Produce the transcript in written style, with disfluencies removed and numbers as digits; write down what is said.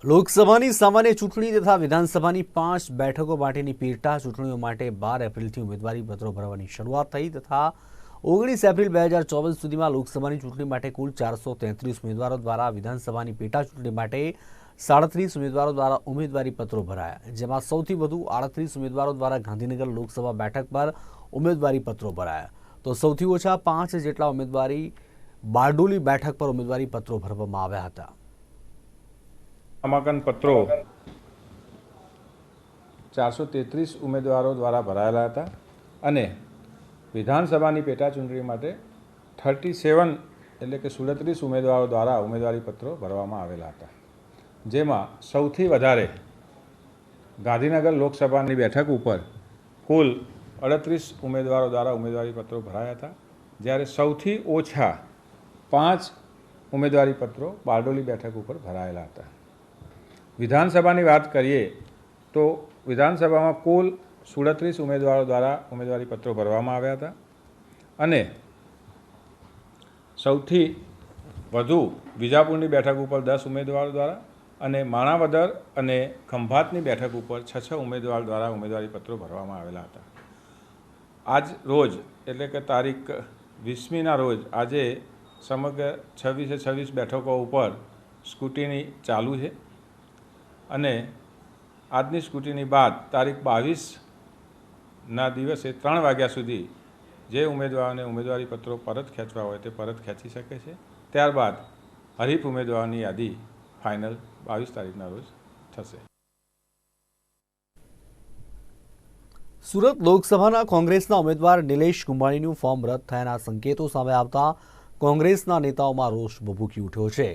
લોકસભાની સામાન્ય ચૂંટણી તથા વિધાનસભાની 5 બેઠકો માટેની પેટા ચૂંટણીઓ માટે 12 એપ્રિલથી ઉમેદવારી પત્રો ભરવાની શરૂઆત થઈ તથા 19 એપ્રિલ 2024 સુધીમાં લોકસભાની ચૂંટણી માટે કુલ 433 ઉમેદવારો દ્વારા વિધાનસભાની પેટા ચૂંટણી માટે 37 ઉમેદવારો દ્વારા ઉમેદવારી પત્રો ભરાયા, જેમાં સૌથી વધુ 38 ઉમેદવારો દ્વારા ગાંધીનગર લોકસભા બેઠક પર ઉમેદવારી પત્રો ભરાયા, તો સૌથી ઓછા 5 જેટલા ઉમેદવારી બારડોલી બેઠક પર ઉમેદવારી પત્રો ભરવામાં આવ્યા હતા। नामांकन पत्रों 433 उम्मीदवारों द्वारा भरायेला हता अने विधानसभानी पेटा चूंटणी माटे 37 एटले के 37 उम्मीदवारों द्वारा उम्मीदवारी पत्रों भरवामां आवेला हता, जेमां सौथी वधारे गांधीनगर लोकसभानी बेठक पर कुल 38 उम्मीदवारों द्वारा उम्मीदवारी पत्रों भराया था, ज्यारे सौथी ओछा 5 उम्मीदवारी पत्रों बारडोली बेठक पर भरायेला हता। विधानसभा की बात करिए तो विधानसभा में कुल 37 उम्मीदवारों द्वारा उम्मीदवारी पत्रों भरवामां आव्या हता अने सौथी वधु विजापुरनी बेठक पर 10 उम्मीदवारों द्वारा अने माणावदर अने खंभातनी बेठक पर 6 उम्मीदवार द्वारा उम्मीदवारी पत्रों भरवामां आवेला हता। आज रोज एटले के तारीख 20मीना रोज आजे समग्र 26 बेठकों पर स्कूटीनी चालू है अने आजनी स्कूटीनी बाद तारीख 22 ना दिवसे 3 वाग्या सुधी जे उम्मीदवारों उम्मीदवारी पत्रों परत खेंचवा होय ते परत खेंची शके छे। त्यारबाद हरीफ उम्मीदवारों यादी फाइनल 22 तारीखना रोज थशे। सूरत लोकसभा कांग्रेसना उम्मीदवार निलेश कुंभाणीनुं फॉर्म रद्द थयाना संकेतो सामे आवता कांग्रेसना नेताओमां रोष भभूकी उठ्यो छे।